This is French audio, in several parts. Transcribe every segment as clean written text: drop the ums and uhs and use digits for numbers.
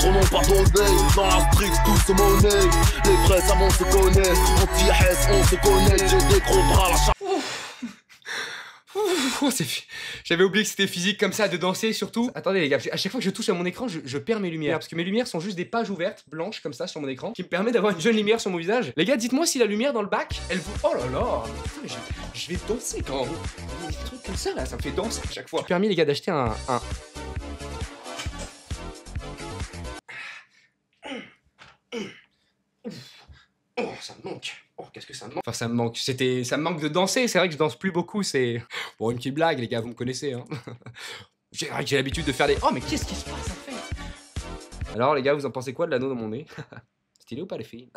trop non pardonné. Dans la street, tout se monnaie. Les vrais savants se connaissent. Anti-S, on se connaît. J'ai des gros bras, la J'avais oublié que c'était physique comme ça, de danser surtout. Attendez les gars, à chaque fois que je touche à mon écran, je perds mes lumières. Parce que mes lumières sont juste des pages ouvertes, blanches comme ça sur mon écran, qui me permet d'avoir une jeune lumière sur mon visage. Les gars, dites-moi si la lumière dans le bac, elle vous... Oh là là, putain, je vais danser quand même. Des trucs comme ça là, ça me fait danser à chaque fois. J'ai permis les gars d'acheter un... Oh, ça me manque. Oh, qu'est-ce que ça me manque. Enfin, ça me manque. Ça me manque de danser. C'est vrai que je danse plus beaucoup. C'est... Bon, une petite blague, les gars, vous me connaissez, hein. J'ai l'habitude de faire des... Oh, mais qu'est-ce qui se passe, en fait? Alors, les gars, vous en pensez quoi de l'anneau dans mon nez? Stylé ou pas, les filles?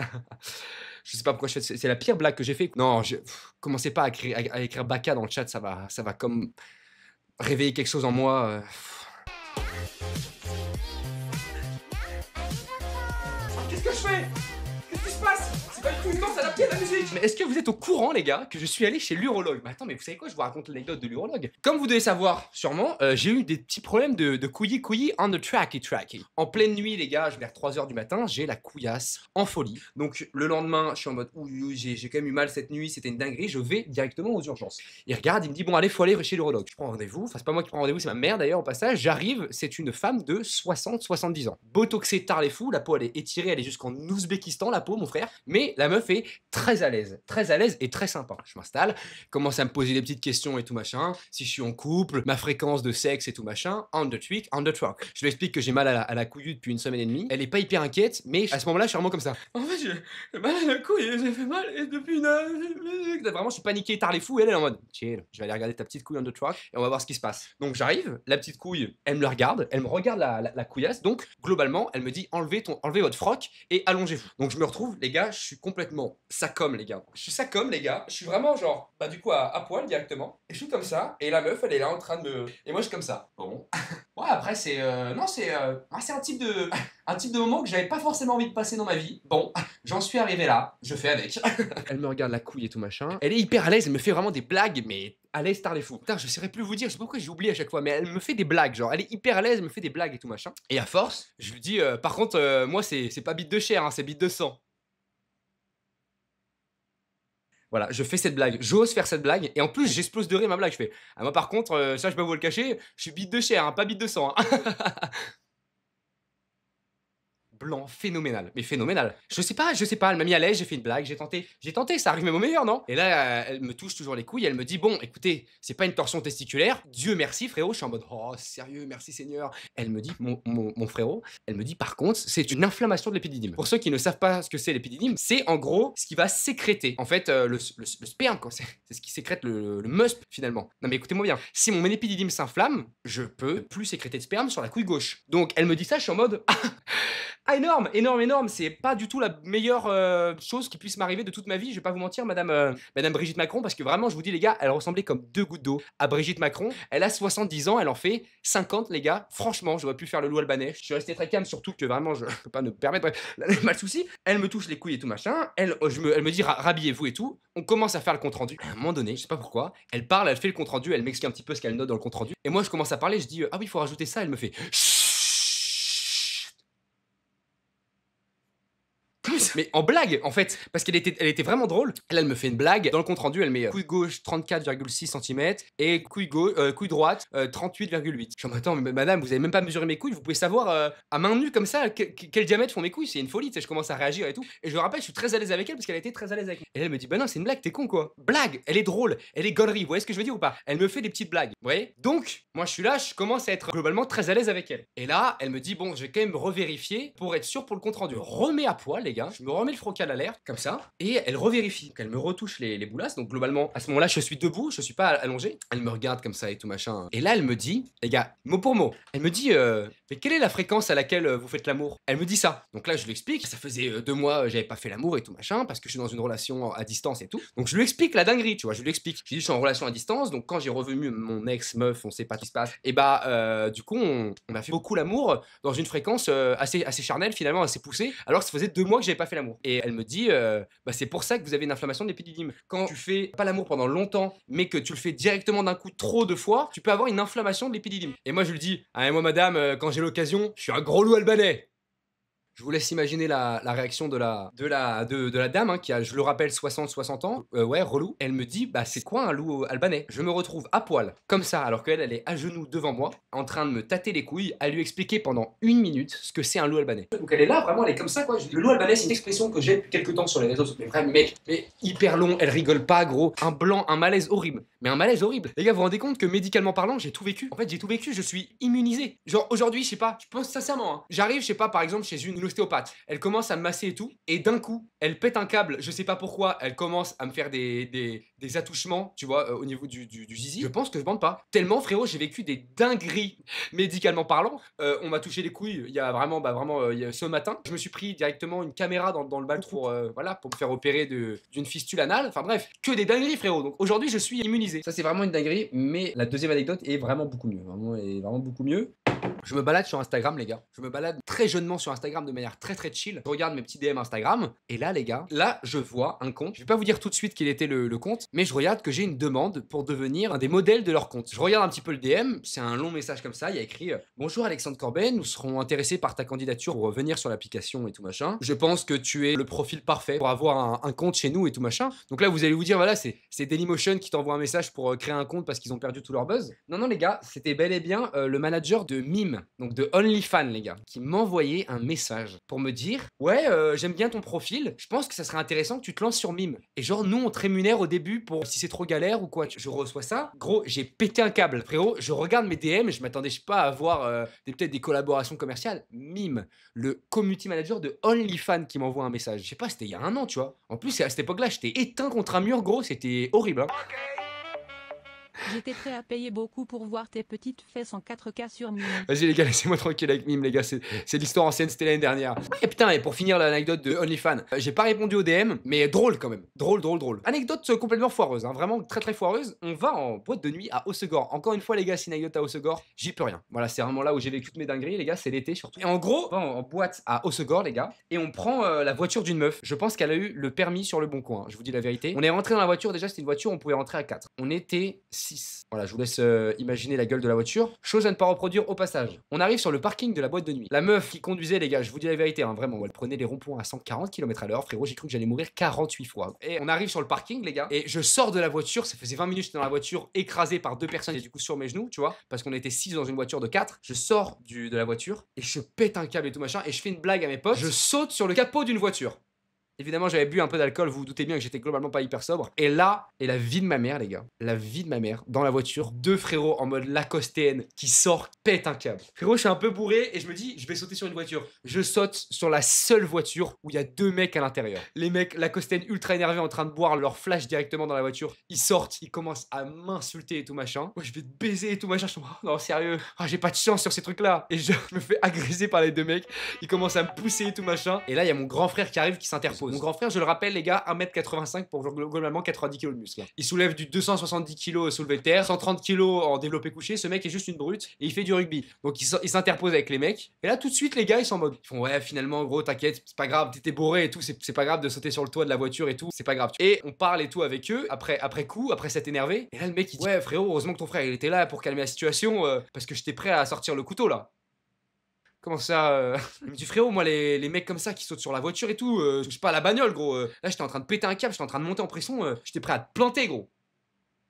Je sais pas pourquoi je fais... C'est la pire blague que j'ai fait. Non, commencez pas à écrire Baka dans le chat. Ça va comme réveiller quelque chose en moi. Qu'est-ce que je fais? Qu'est-ce qui se passe? C'est pas du tout une danse adaptée à la musique. Mais est-ce que vous êtes au courant, les gars, que je suis allé chez l'urologue? Bah attends, mais vous savez quoi? Je vous raconte l'anecdote de l'urologue. Comme vous devez savoir, sûrement, j'ai eu des petits problèmes de couillis on the tracky. En pleine nuit, les gars, vers 3 h du matin, j'ai la couillasse en folie. Donc le lendemain, je suis en mode, ouh, j'ai quand même eu mal cette nuit, c'était une dinguerie, je vais directement aux urgences. Il regarde, il me dit, bon, allez, faut aller chez l'urologue. Je prends rendez-vous, enfin, c'est pas moi qui prends rendez-vous, c'est ma mère d'ailleurs, au passage. J'arrive, c'est une femme de 60-70 ans. Botoxée tard les fous, la peau elle est étirée, elle est jusqu'en Ouzbékistan, la peau, mon frère. Mais la meuf est très à l'aise et très sympa. Je m'installe, commence à me poser des petites questions et tout machin, si je suis en couple, ma fréquence de sexe et tout machin, on the tweak, on the truck. Je lui explique que j'ai mal à la couille depuis 1 semaine et demie. Elle est pas hyper inquiète, mais à ce moment-là, je suis vraiment comme ça. En fait, j'ai mal à la couille, j'ai fait mal et depuis une heure. Vraiment, je suis paniqué tard les fous et elle est en mode chill, je vais aller regarder ta petite couille on the truck et on va voir ce qui se passe. Donc j'arrive, la petite couille, elle me le regarde, elle me regarde la couillasse, donc globalement, elle me dit enlevez votre froc et allongez-vous. Donc je me retrouve, les gars, je suis complètement sacom, les gars. Je suis sacom, les gars. Je suis vraiment genre, bah du coup à poil directement. Et je suis comme ça. Et la meuf, elle est là en train de me. Et moi, je suis comme ça. Bon. Ouais, après, c'est. Non, c'est un type de. Un type de moment que j'avais pas forcément envie de passer dans ma vie. Bon, j'en suis arrivé là. Je fais avec. Elle me regarde la couille et tout machin. Elle est hyper à l'aise. Elle me fait vraiment des blagues, mais à l'aise tard les fous. Putain, je saurais plus vous dire. Je sais pas pourquoi j'ai oublié à chaque fois, mais elle me fait des blagues. Genre, elle est hyper à l'aise. Elle me fait des blagues et tout machin. Et à force, je lui dis, par contre, moi, c'est pas bite de chair, hein, c'est bite de sang. Voilà, je fais cette blague, j'ose faire cette blague, et en plus j'explose de rire ma blague, je fais « Ah moi par contre, ça je peux vous le cacher, je suis bite de chair, hein, pas bite de sang. Hein. » Blanc, phénoménal, mais phénoménal. Je sais pas, elle m'a mis à l'aise, j'ai fait une blague, j'ai tenté, ça arrive même au meilleur, non? Et là, elle me touche toujours les couilles, elle me dit, bon, écoutez, c'est pas une torsion testiculaire, Dieu merci frérot, je suis en mode, oh sérieux, merci Seigneur. Elle me dit, mon frérot, elle me dit, par contre, c'est une inflammation de l'épididyme. Pour ceux qui ne savent pas ce que c'est l'épididyme, c'est en gros ce qui va sécréter, en fait, le sperme, quoi, c'est ce qui sécrète le musp, finalement. Non mais écoutez-moi bien, si mon épididyme s'inflamme, je peux plus sécréter de sperme sur la couille gauche. Donc elle me dit ça, je suis en mode, ah énorme, c'est pas du tout la meilleure chose qui puisse m'arriver de toute ma vie, je vais pas vous mentir madame Brigitte Macron, parce que vraiment je vous dis les gars, elle ressemblait comme 2 gouttes d'eau à Brigitte Macron, elle a 70 ans, elle en fait 50 les gars, franchement j'aurais pu faire le loup albanais, je suis resté très calme surtout que vraiment je peux pas me permettre, bref, pas de soucis, elle me touche les couilles et tout machin, elle me dit rhabillez-vous et tout, on commence à faire le compte rendu, à un moment donné, je sais pas pourquoi, elle parle, elle fait le compte rendu, elle m'explique un petit peu ce qu'elle note dans le compte rendu, et moi je commence à parler, je dis ah oui il faut rajouter ça, elle me fait mais en blague en fait, parce qu'elle était vraiment drôle. Là elle me fait une blague, dans le compte rendu elle met couille gauche 34,6 cm et couille droite 38,8. Je suis en mode attends mais madame vous avez même pas mesuré mes couilles, vous pouvez savoir à main nue comme ça quel diamètre font mes couilles, c'est une folie, tu sais, je commence à réagir et tout. Et je me rappelle je suis très à l'aise avec elle parce qu'elle a été très à l'aise avec moi. Et elle me dit bah non c'est une blague, t'es con quoi. Blague, elle est drôle, elle est gaulerie, vous voyez ce que je veux dire ou pas? Elle me fait des petites blagues, vous voyez? Donc moi je suis là, je commence à être globalement très à l'aise avec elle. Et là elle me dit bon je vais quand même revérifier pour être sûr pour le compte rendu. Remets à poil les gars, je me remets le frocal à l'air, comme ça, et elle revérifie. Donc elle me retouche les boulasses, donc globalement, à ce moment-là, je suis debout, je suis pas allongé. Elle me regarde comme ça et tout machin. Et là, elle me dit, les gars, mot pour mot, elle me dit, mais quelle est la fréquence à laquelle vous faites l'amour? Elle me dit ça. Donc là, je lui explique, ça faisait 2 mois, j'avais pas fait l'amour et tout machin, parce que je suis dans une relation à distance et tout. Donc je lui explique la dinguerie, tu vois, je lui explique. Je lui dis, je suis en relation à distance, donc quand j'ai revenu mon ex-meuf, on sait pas ce qui se passe, et bah, du coup, on a fait beaucoup l'amour dans une fréquence assez charnelle, finalement, assez poussée, alors que ça faisait 2 mois que j'avais pas fait l'amour. Et elle me dit, bah c'est pour ça que vous avez une inflammation de l'épididyme. Quand tu fais pas l'amour pendant longtemps, mais que tu le fais directement d'un coup trop de fois, tu peux avoir une inflammation de l'épididyme. Et moi je lui dis, ah moi madame, quand j'ai l'occasion, je suis un gros loup albanais. Je vous laisse imaginer la réaction de la dame, hein, qui a, je le rappelle, 60 ans. Ouais, relou. Elle me dit, bah c'est quoi un loup albanais? Je me retrouve à poil, comme ça, alors qu'elle, elle est à genoux devant moi, en train de me tâter les couilles, à lui expliquer pendant 1 minute ce que c'est un loup albanais. Donc elle est là, vraiment, elle est comme ça, quoi. Le loup albanais, c'est une expression que j'ai depuis quelques temps sur les réseaux, mais vraiment, mais hyper long, elle rigole pas, gros. Un blanc, un malaise horrible. Mais un malaise horrible. Les gars, vous vous rendez compte que médicalement parlant, j'ai tout vécu. En fait, j'ai tout vécu, je suis immunisé. Genre, aujourd'hui, je sais pas, je pense sincèrement, hein, j'arrive, je sais pas, par exemple, chez une ostéopathe, elle commence à me masser et tout, et d'un coup, elle pète un câble, je sais pas pourquoi, elle commence à me faire des attouchements, tu vois, au niveau du zizi. Je pense que je bande pas. Tellement, frérot, j'ai vécu des dingueries médicalement parlant. On m'a touché les couilles, il y a vraiment, ce matin. Je me suis pris directement une caméra dans le bal pour, voilà, pour me faire opérer d'une fistule anale. Enfin bref, que des dingueries, frérot. Donc aujourd'hui, je suis immunisé. Ça, c'est vraiment une dinguerie, mais la deuxième anecdote est vraiment beaucoup mieux. Vraiment beaucoup mieux. Je me balade sur Instagram, les gars. Je me balade très jeunement sur Instagram de manière très très chill. Je regarde mes petits DM Instagram. Et là, les gars, là, je vois un compte. Je vais pas vous dire tout de suite quel était le compte, mais je regarde que j'ai une demande pour devenir un des modèles de leur compte. Je regarde un petit peu le DM. C'est un long message comme ça. Il y a écrit bonjour Alexandre Corben, nous serons intéressés par ta candidature pour venir sur l'application et tout machin. Je pense que tu es le profil parfait pour avoir un compte chez nous et tout machin. Donc là, vous allez vous dire, voilà, c'est Dailymotion qui t'envoie un message pour créer un compte parce qu'ils ont perdu tout leur buzz. Non, non, les gars, c'était bel et bien le manager de Mime, donc de OnlyFans, les gars, qui m'envoyait un message pour me dire ouais, j'aime bien ton profil, je pense que ça serait intéressant que tu te lances sur Mime. Et genre, nous, on te rémunère au début pour si c'est trop galère ou quoi. Je reçois ça, gros, j'ai pété un câble, frérot. Je regarde mes DM, je m'attendais pas à avoir peut-être des collaborations commerciales. Mime, le community manager de OnlyFans qui m'envoie un message. Je sais pas, c'était il y a un an, tu vois. En plus, à cette époque-là, j'étais éteint contre un mur, gros, c'était horrible, hein. J'étais prêt à payer beaucoup pour voir tes petites fesses en 4K sur Mime. Vas-y les gars, laissez-moi tranquille avec Mime, les gars, c'est l'histoire ancienne, c'était l'année dernière. Et putain, et pour finir l'anecdote de OnlyFans, j'ai pas répondu au DM, mais drôle quand même. Drôle. Anecdote complètement foireuse, hein, vraiment très très foireuse. On va en boîte de nuit à Hossegor. Encore une fois, les gars, c'est une anecdote à Hossegor, j'y peux rien. Voilà, c'est vraiment là où j'ai vécu toutes mes dingueries, les gars, c'est l'été surtout. Et en gros, on va en boîte à Hossegor, les gars, et on prend la voiture d'une meuf. Je pense qu'elle a eu le permis sur le bon coin, hein, je vous dis la vérité. On est rentré dans la voiture, déjà, c'était une voiture, on pouvait rentrer à 4. On était 6. Voilà, je vous laisse imaginer la gueule de la voiture. Chose à ne pas reproduire au passage. On arrive sur le parking de la boîte de nuit. La meuf qui conduisait, les gars, je vous dis la vérité, hein, vraiment, elle prenait les ronds-points à 140 km/h, frérot, j'ai cru que j'allais mourir 48 fois. Et on arrive sur le parking, les gars, et je sors de la voiture, ça faisait 20 minutes que j'étais dans la voiture, écrasé par 2 personnes, et du coup sur mes genoux, tu vois, parce qu'on était 6 dans une voiture de 4. Je sors de la voiture, et je pète un câble et tout machin, et je fais une blague à mes potes, je saute sur le capot d'une voiture. Évidemment, j'avais bu un peu d'alcool, vous vous doutez bien que j'étais globalement pas hyper sobre. Et là, la vie de ma mère, les gars, la vie de ma mère, dans la voiture, 2 frérots en mode lacostéenne qui sortent, pètent un câble. Frérot, je suis un peu bourré et je me dis, je vais sauter sur une voiture. Je saute sur la seule voiture où il y a 2 mecs à l'intérieur. Les mecs lacostéennes ultra énervés en train de boire leur flash directement dans la voiture. Ils sortent, ils commencent à m'insulter et tout machin. Moi, je vais te baiser et tout machin. Je suis oh, non, sérieux, oh, j'ai pas de chance sur ces trucs-là. Et je me fais agresser par les 2 mecs. Ils commencent à me pousser et tout machin. Et là, il y a mon grand frère qui arrive qui s'interpose. Mon grand frère, je le rappelle, les gars, 1m85 pour globalement 90 kg de muscle. Il soulève du 270 kg soulevé de terre, 130 kg en développé couché. Ce mec est juste une brute et il fait du rugby. Donc il s'interpose avec les mecs. Et là, tout de suite, les gars, ils sont en mode. Ils font ouais, finalement, gros, t'inquiète, c'est pas grave, t'étais bourré et tout, c'est pas grave de sauter sur le toit de la voiture et tout, c'est pas grave. Et on parle et tout avec eux, après s'être énervé. Et là, le mec, il dit ouais, frérot, heureusement que ton frère il était là pour calmer la situation parce que j'étais prêt à sortir le couteau là. Comment ça Il me dit frérot, moi les mecs comme ça qui sautent sur la voiture et tout, je touche pas à la bagnole gros. Là j'étais en train de péter un câble, j'étais en train de monter en pression, j'étais prêt à te planter gros.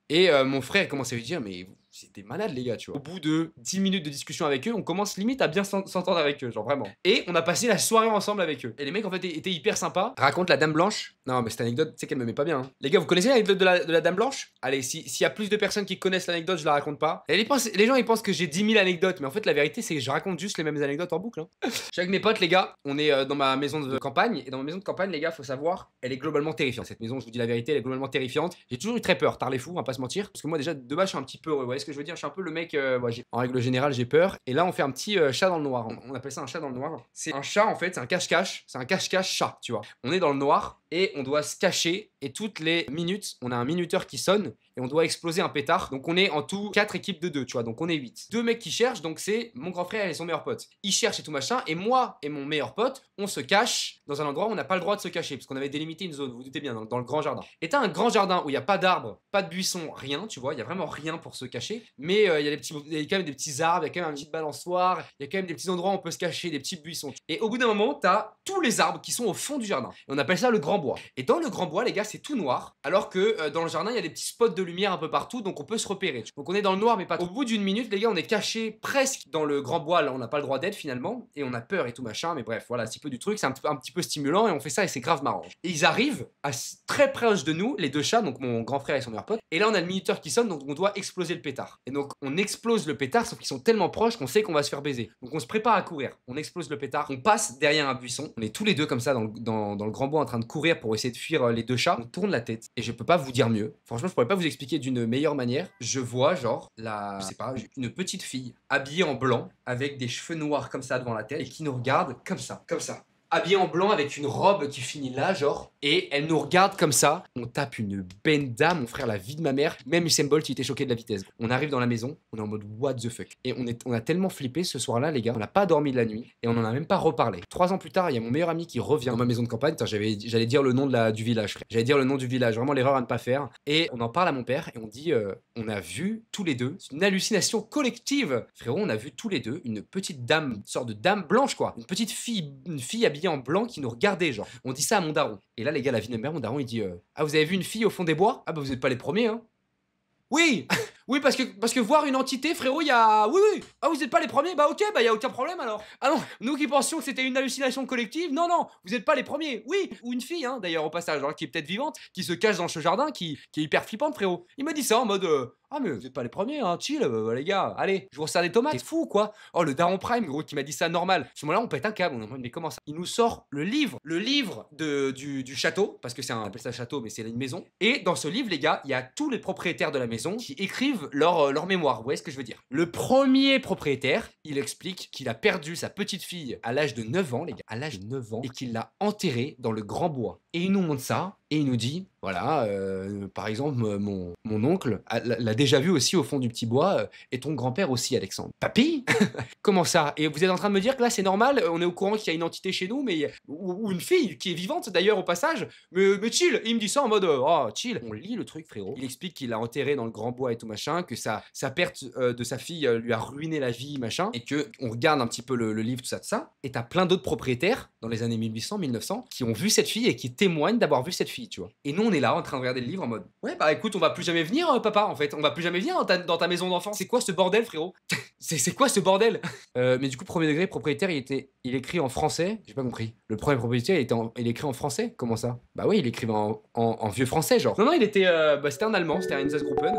Et mon frère commence à lui dire mais c'était malade les gars, tu vois. Au bout de 10 minutes de discussion avec eux, on commence limite à bien s'entendre avec eux, genre vraiment. Et on a passé la soirée ensemble avec eux. Et les mecs en fait étaient hyper sympas. Raconte la dame blanche. Non mais cette anecdote, tu sais qu'elle me met pas bien. Hein. Les gars, vous connaissez l'anecdote de la dame blanche? Allez, s'il y a plus de personnes qui connaissent l'anecdote, je la raconte pas. Et les gens ils pensent que j'ai 10 000 anecdotes, mais en fait la vérité c'est que je raconte juste les mêmes anecdotes en boucle. Hein. Je suis avec mes potes les gars, on est dans ma maison de campagne. Et dans ma maison de campagne les gars, faut savoir, elle est globalement terrifiante. Cette maison, je vous dis la vérité, elle est globalement terrifiante. J'ai toujours eu très peur, tard les fous, on va pas se mentir. Parce que moi déjà de base je suis un petit peu, vous voyez ce que je veux dire, je suis un peu le mec en règle générale j'ai peur. Et là on fait un petit chat dans le noir. On appelle ça un chat dans le noir. C'est un chat en fait, c'est un cache-cache. C'est un cache-cache chat, tu vois. On est dans le noir et on doit se cacher. Et toutes les minutes, on a un minuteur qui sonne et on doit exploser un pétard. Donc on est en tout 4 équipes de 2, tu vois, donc on est 8. 2 mecs qui cherchent, donc c'est mon grand frère et son meilleur pote. Ils cherchent et tout machin, et moi et mon meilleur pote, on se cache dans un endroit où on n'a pas le droit de se cacher, parce qu'on avait délimité une zone, vous vous doutez bien, dans le grand jardin. Et t'as un grand jardin où il n'y a pas d'arbres, pas de buissons, rien, tu vois, il y a vraiment rien pour se cacher, mais il y a quand même des petits arbres, il y a quand même une petite balançoire, il y a quand même des petits endroits où on peut se cacher, des petits buissons. Et au bout d'un moment, t'as tous les arbres qui sont au fond du jardin. Et on appelle ça le grand bois. Et dans le grand bois, les gars, c'est tout noir, alors que dans le jardin, il y a des petits spots de lumière un peu partout, donc on peut se repérer. Donc on est dans le noir, mais pas trop. Au bout d'une minute, les gars, on est caché presque dans le grand bois, là, on n'a pas le droit d'être finalement, et on a peur et tout machin, mais bref, voilà, c'est un peu du truc, c'est un petit peu stimulant, et on fait ça, et c'est grave marrant. Et ils arrivent très proche de nous, les deux chats, donc mon grand frère et son meilleur pote, et là on a le minuteur qui sonne, donc on doit exploser le pétard. Et donc on explose le pétard, sauf qu'ils sont tellement proches qu'on sait qu'on va se faire baiser. Donc on se prépare à courir, on explose le pétard, on passe derrière un buisson, on est tous les deux comme ça dans le grand bois en train de courir pour essayer de fuir les deux chats, on tourne la tête, et je peux pas vous dire mieux, franchement je pourrais pas vous expliquer d'une meilleure manière, je vois genre, je sais pas, une petite fille habillée en blanc, avec des cheveux noirs comme ça devant la tête, et qui nous regarde comme ça, habillée en blanc avec une robe qui finit là, genre, et elle nous regarde comme ça. On tape une benda, mon frère, la vie de ma mère. Même Usain Bolt, il était choqué de la vitesse. On arrive dans la maison, on est en mode what the fuck. Et on a tellement flippé ce soir-là, les gars, on n'a pas dormi de la nuit et on en a même pas reparlé. 3 ans plus tard, il y a mon meilleur ami qui revient dans ma maison de campagne. J'allais dire le nom du village, frère. J'allais dire le nom du village, vraiment l'erreur à ne pas faire. Et on en parle à mon père et on dit, on a vu tous les deux, c'est une hallucination collective. Frérot, on a vu tous les deux une petite dame, une sorte de dame blanche, quoi. Une petite fille, une fille habillée en blanc qui nous regardait, genre. On dit ça à mon daron. Et là, les gars, la vie de ma mère, mon daron, il dit ah, vous avez vu une fille au fond des bois? Ah, bah, vous êtes pas les premiers, hein. Oui, oui, parce que voir une entité, frérot, il y a. Oui, oui. Ah, vous êtes pas les premiers? Bah, ok, bah, y a aucun problème alors. Ah non, nous qui pensions que c'était une hallucination collective, non, non, vous êtes pas les premiers. Oui, ou une fille, hein, d'ailleurs, au passage, hein, qui est peut-être vivante, qui se cache dans ce jardin, qui est hyper flippante, frérot. Il m'a dit ça en mode. Ah, mais vous êtes pas les premiers, hein, chill, les gars, allez, je vous resserre des tomates. T'es fou, quoi? Oh, le daron Prime, gros, qui m'a dit ça normal. À ce moment-là, on pète un câble, on est en mode, mais comment ça? Il nous sort le livre du château, parce que on appelle ça château, mais c'est une maison. Et dans ce livre, les gars, il y a tous les propriétaires de la maison qui écrivent leur mémoire. Vous voyez ce que je veux dire? Le premier propriétaire, il explique qu'il a perdu sa petite fille à l'âge de 9 ans, les gars, à l'âge de 9 ans, et qu'il l'a enterrée dans le grand bois. Et il nous montre ça, et il nous dit, voilà, par exemple, mon oncle l'a déjà vu aussi au fond du petit bois, et ton grand-père aussi, Alexandre. Papy? Comment ça? Et vous êtes en train de me dire que là, c'est normal, on est au courant qu'il y a une entité chez nous, mais ou une fille qui est vivante d'ailleurs au passage, mais chill. Et il me dit ça en mode, oh, chill. On lit le truc, frérot. Il explique qu'il l'a enterré dans le grand bois et tout machin, que sa perte de sa fille lui a ruiné la vie, machin, et que on regarde un petit peu le livre, tout ça, et t'as plein d'autres propriétaires dans les années 1800, 1900, qui ont vu cette fille et qui témoignent d'avoir vu cette fille, tu vois. Et nous, on est là en train de regarder le livre en mode, ouais, bah écoute, on va plus jamais venir, papa, en fait, on va plus jamais venir dans ta maison d'enfant. C'est quoi ce bordel, frérot? C'est quoi ce bordel? Mais du coup, premier degré, propriétaire, il écrit en français. J'ai pas compris. Le premier propriétaire, il écrit en français? Comment ça? Bah oui, il écrivait en vieux français, genre. Non, non, il était, c'était un allemand, c'était un Einsatzgruppen.